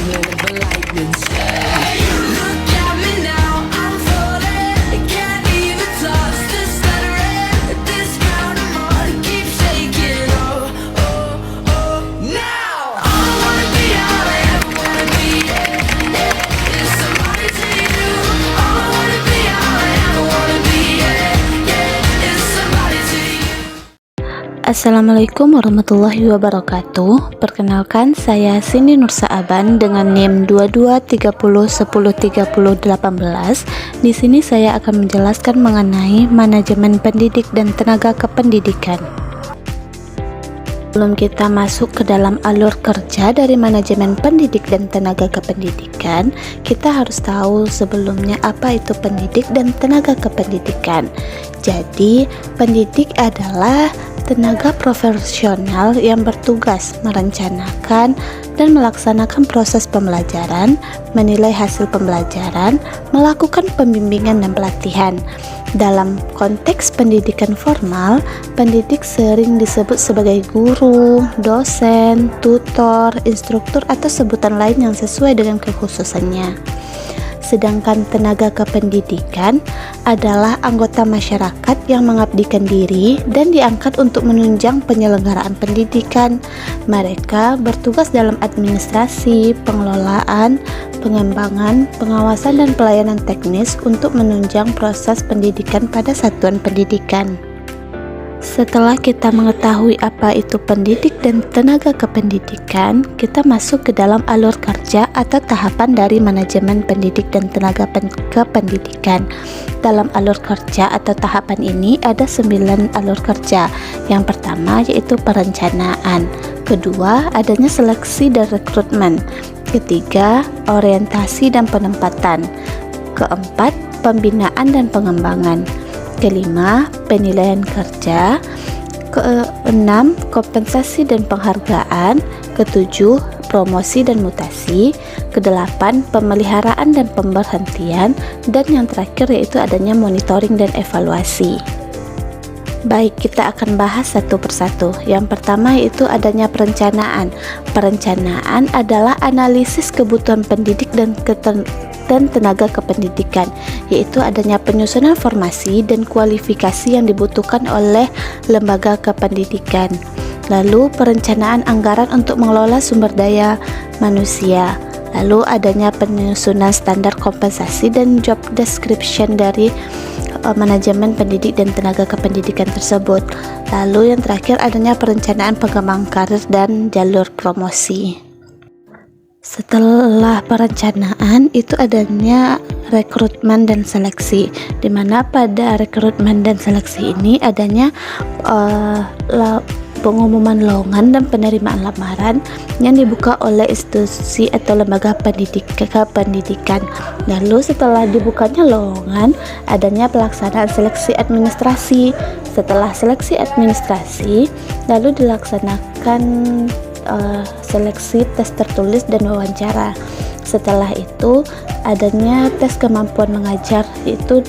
lit of a lightning strike. Look at me now, I'm falling. Can't even toss this stuttering. This ground I'm on keeps shaking. Oh, oh, oh. Now all I wanna be, all I ever wanna be, yeah, yeah, is somebody to you. All I wanna be, all I ever wanna be, yeah, yeah, is somebody to you. Assalamualaikum warahmatullahi wabarakatuh. Perkenalkan, saya Cindy Nursa Aban dengan NIM 2230103018. Di sini saya akan menjelaskan mengenai manajemen pendidik dan tenaga kependidikan. Sebelum kita masuk ke dalam alur kerja dari manajemen pendidik dan tenaga kependidikan, kita harus tahu sebelumnya apa itu pendidik dan tenaga kependidikan. Jadi, pendidik adalah tenaga profesional yang bertugas merencanakan dan melaksanakan proses pembelajaran, menilai hasil pembelajaran, melakukan pembimbingan dan pelatihan. Dalam konteks pendidikan formal, pendidik sering disebut sebagai guru, dosen, tutor, instruktur, atau sebutan lain yang sesuai dengan kekhususannya. Sedangkan tenaga kependidikan adalah anggota masyarakat yang mengabdikan diri dan diangkat untuk menunjang penyelenggaraan pendidikan. Mereka bertugas dalam administrasi, pengelolaan, pengembangan, pengawasan, dan pelayanan teknis untuk menunjang proses pendidikan pada satuan pendidikan. Setelah kita mengetahui apa itu pendidik dan tenaga kependidikan, kita masuk ke dalam alur kerja atau tahapan dari manajemen pendidik dan tenaga kependidikan. Dalam alur kerja atau tahapan ini ada 9 alur kerja. Yang pertama yaitu perencanaan, kedua adanya seleksi dan rekrutmen, ketiga orientasi dan penempatan, keempat pembinaan dan pengembangan, kelima penilaian kerja, keenam kompensasi dan penghargaan, ketujuh promosi dan mutasi, kedelapan pemeliharaan dan pemberhentian, dan yang terakhir yaitu adanya monitoring dan evaluasi. Baik, kita akan bahas satu persatu. Yang pertama yaitu adanya perencanaan. Perencanaan adalah analisis kebutuhan pendidik dan tenaga kependidikan, yaitu adanya penyusunan formasi dan kualifikasi yang dibutuhkan oleh lembaga kependidikan. Lalu perencanaan anggaran untuk mengelola sumber daya manusia. Lalu adanya penyusunan standar kompensasi dan job description dari manajemen pendidik dan tenaga kependidikan tersebut. Lalu yang terakhir adanya perencanaan pengembangan karir dan jalur promosi. Setelah perencanaan itu adanya rekrutmen dan seleksi, di mana pada rekrutmen dan seleksi ini adanya pengumuman lowongan dan penerimaan lamaran yang dibuka oleh institusi atau lembaga pendidikan. Lalu setelah dibukanya lowongan adanya pelaksanaan seleksi administrasi. Setelah seleksi administrasi lalu dilaksanakan seleksi tes tertulis dan wawancara. Setelah itu adanya tes kemampuan mengajar, itu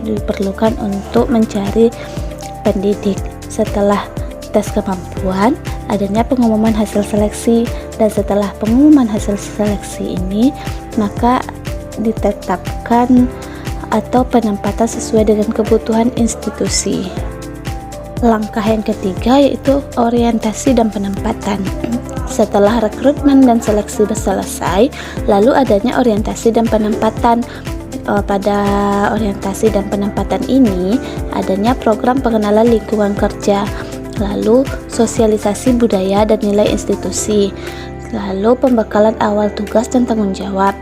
diperlukan untuk mencari pendidik. Setelah tes kemampuan adanya pengumuman hasil seleksi, dan setelah pengumuman hasil seleksi ini maka ditetapkan atau penempatan sesuai dengan kebutuhan institusi. Langkah yang ketiga yaitu orientasi dan penempatan. Setelah rekrutmen dan seleksi selesai, lalu adanya orientasi dan penempatan. Pada orientasi dan penempatan ini adanya program pengenalan lingkungan kerja, lalu sosialisasi budaya dan nilai institusi, lalu pembekalan awal tugas dan tanggung jawab.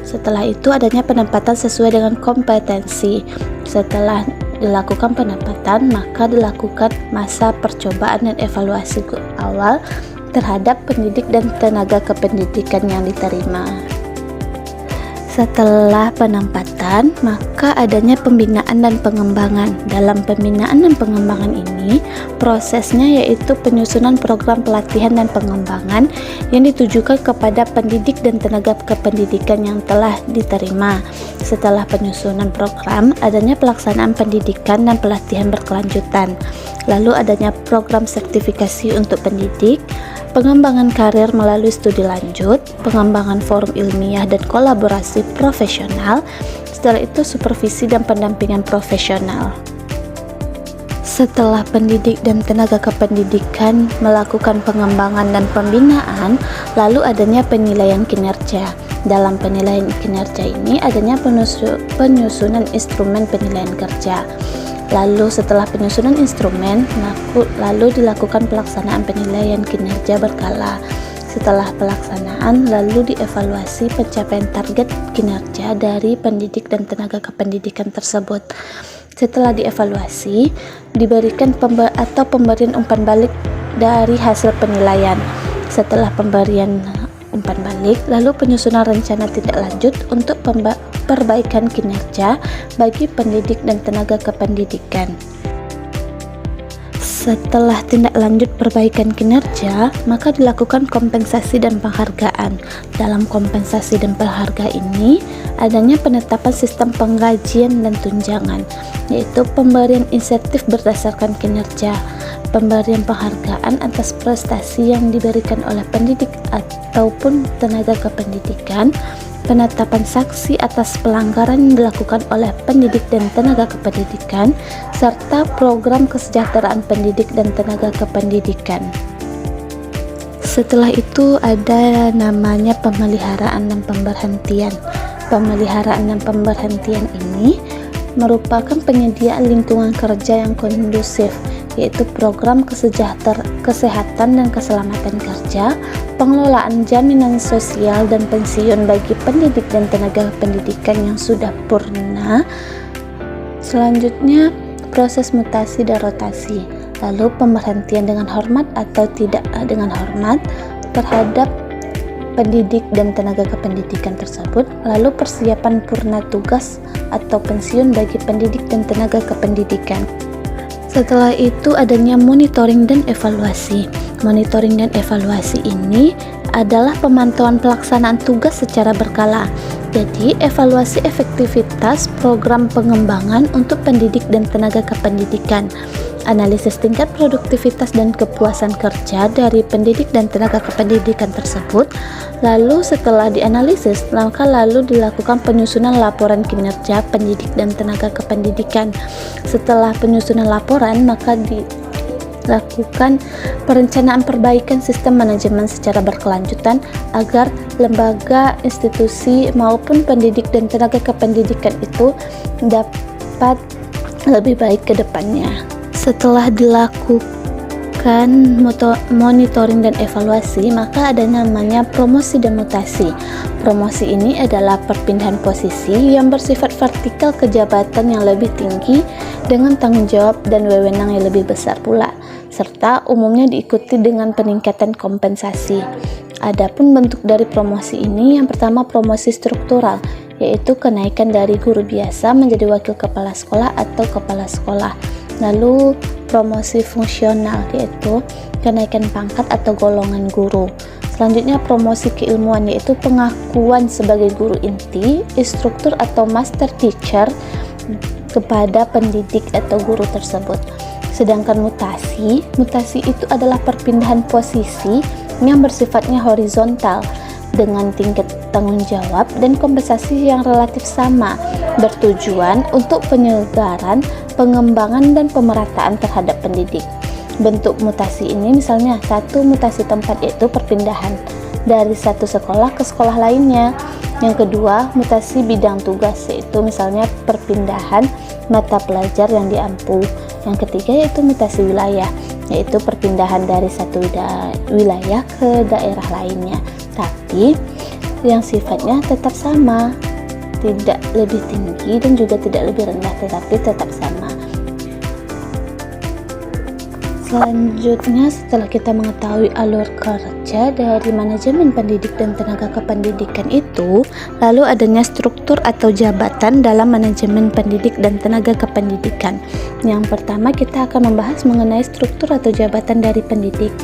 Setelah itu adanya penempatan sesuai dengan kompetensi. Setelah dilakukan penempatan, maka dilakukan masa percobaan dan evaluasi awal terhadap pendidik dan tenaga kependidikan yang diterima. Setelah penempatan, maka adanya pembinaan dan pengembangan. Dalam pembinaan dan pengembangan ini, prosesnya yaitu penyusunan program pelatihan dan pengembangan yang ditujukan kepada pendidik dan tenaga kependidikan yang telah diterima. Setelah penyusunan program, adanya pelaksanaan pendidikan dan pelatihan berkelanjutan. Lalu adanya program sertifikasi untuk pendidik, pengembangan karir melalui studi lanjut, pengembangan forum ilmiah dan kolaborasi profesional, setelah itu supervisi dan pendampingan profesional. Setelah pendidik dan tenaga kependidikan melakukan pengembangan dan pembinaan, lalu adanya penilaian kinerja. Dalam penilaian kinerja ini adanya penyusunan instrumen penilaian kerja. Lalu setelah penyusunan instrumen, lalu dilakukan pelaksanaan penilaian kinerja berkala. Setelah pelaksanaan, lalu dievaluasi pencapaian target kinerja dari pendidik dan tenaga kependidikan tersebut. Setelah dievaluasi, diberikan pemberian umpan balik dari hasil penilaian. Setelah pemberian umpan balik, lalu penyusunan rencana tindak lanjut untuk perbaikan kinerja bagi pendidik dan tenaga kependidikan. Setelah tindak lanjut perbaikan kinerja, maka dilakukan kompensasi dan penghargaan. Dalam kompensasi dan penghargaan ini, adanya penetapan sistem penggajian dan tunjangan, yaitu pemberian insentif berdasarkan kinerja, pemberian penghargaan atas prestasi yang diberikan oleh pendidik ataupun tenaga kependidikan, penetapan sanksi atas pelanggaran yang dilakukan oleh pendidik dan tenaga kependidikan, serta program kesejahteraan pendidik dan tenaga kependidikan. Setelah itu ada namanya pemeliharaan dan pemberhentian. Pemeliharaan dan pemberhentian ini merupakan penyediaan lingkungan kerja yang kondusif, yaitu program kesehatan dan keselamatan kerja, pengelolaan jaminan sosial dan pensiun bagi pendidik dan tenaga pendidikan yang sudah purna. Selanjutnya, proses mutasi dan rotasi, lalu pemberhentian dengan hormat atau tidak dengan hormat terhadap pendidik dan tenaga kependidikan tersebut, lalu persiapan purna tugas atau pensiun bagi pendidik dan tenaga kependidikan. Setelah itu adanya monitoring dan evaluasi. Monitoring dan evaluasi ini adalah pemantauan pelaksanaan tugas secara berkala. Jadi, evaluasi efektivitas program pengembangan untuk pendidik dan tenaga kependidikan. Analisis tingkat produktivitas dan kepuasan kerja dari pendidik dan tenaga kependidikan tersebut. Lalu setelah dianalisis, maka lalu dilakukan penyusunan laporan kinerja pendidik dan tenaga kependidikan. Setelah penyusunan laporan, maka dilakukan perencanaan perbaikan sistem manajemen secara berkelanjutan agar lembaga, institusi maupun pendidik dan tenaga kependidikan itu dapat lebih baik ke depannya. Setelah dilakukan monitoring dan evaluasi, maka ada namanya promosi dan mutasi. Promosi ini adalah perpindahan posisi yang bersifat vertikal ke jabatan yang lebih tinggi dengan tanggung jawab dan wewenang yang lebih besar pula, serta umumnya diikuti dengan peningkatan kompensasi. Adapun bentuk dari promosi ini, yang pertama promosi struktural, yaitu kenaikan dari guru biasa menjadi wakil kepala sekolah atau kepala sekolah. Lalu promosi fungsional, yaitu kenaikan pangkat atau golongan guru. Selanjutnya promosi keilmuan, yaitu pengakuan sebagai guru inti, instruktur atau master teacher kepada pendidik atau guru tersebut. Sedangkan mutasi itu adalah perpindahan posisi yang bersifatnya horizontal dengan tingkat tanggung jawab dan kompensasi yang relatif sama, bertujuan untuk penyegaran, pengembangan dan pemerataan terhadap pendidik. Bentuk mutasi ini misalnya satu, mutasi tempat, yaitu perpindahan dari satu sekolah ke sekolah lainnya. Yang kedua, mutasi bidang tugas, yaitu misalnya perpindahan mata pelajar yang diampu. Yang ketiga yaitu mutasi wilayah, yaitu perpindahan dari satu wilayah ke daerah lainnya, tapi yang sifatnya tetap sama, tidak lebih tinggi dan juga tidak lebih rendah, tetapi tetap sama. Selanjutnya, setelah kita mengetahui alur kerja dari manajemen pendidik dan tenaga kependidikan itu, lalu adanya struktur atau jabatan dalam manajemen pendidik dan tenaga kependidikan. Yang pertama, kita akan membahas mengenai struktur atau jabatan dari pendidik.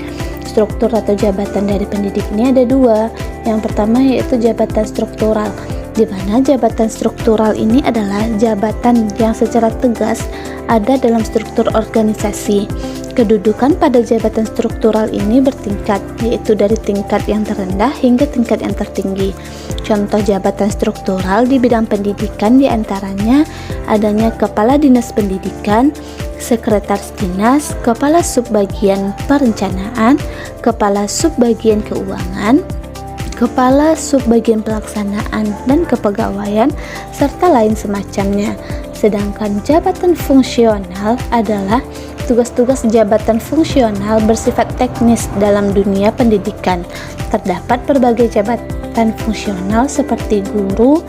Struktur atau jabatan dari pendidik ini ada dua. Yang pertama yaitu jabatan struktural. di mana jabatan struktural ini adalah jabatan yang secara tegas ada dalam struktur organisasi. Kedudukan pada jabatan struktural ini bertingkat, yaitu dari tingkat yang terendah hingga tingkat yang tertinggi. Contoh jabatan struktural di bidang pendidikan diantaranya adanya Kepala Dinas Pendidikan, Sekretaris Dinas, Kepala Subbagian Perencanaan, Kepala Subbagian Keuangan, Kepala Subbagian Pelaksanaan dan Kepegawaian, serta lain semacamnya. Sedangkan jabatan fungsional adalah tugas-tugas jabatan fungsional bersifat teknis dalam dunia pendidikan. Terdapat berbagai jabatan fungsional seperti guru,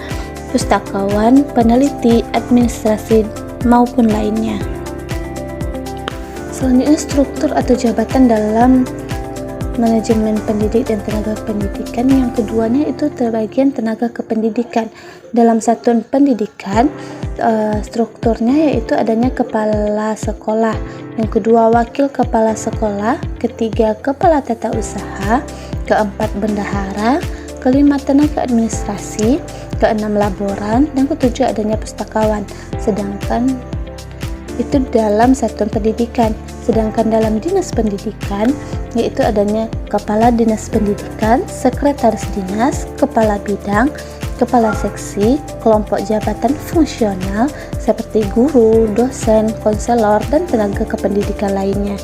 pustakawan, peneliti, administrasi, maupun lainnya. Selanjutnya, struktur atau jabatan dalam manajemen pendidik dan tenaga pendidikan. Yang keduanya itu terbagian tenaga kependidikan. Dalam satuan pendidikan, strukturnya yaitu adanya kepala sekolah, yang kedua wakil kepala sekolah, ketiga kepala tata usaha, keempat bendahara, kelima tenaga administrasi, keenam laboran, dan ketujuh adanya pustakawan. Sedangkan itu dalam satuan pendidikan. Sedangkan dalam dinas pendidikan yaitu adanya kepala dinas pendidikan, sekretaris dinas, kepala bidang, kepala seksi, kelompok jabatan fungsional seperti guru, dosen, konselor, dan tenaga kependidikan lainnya.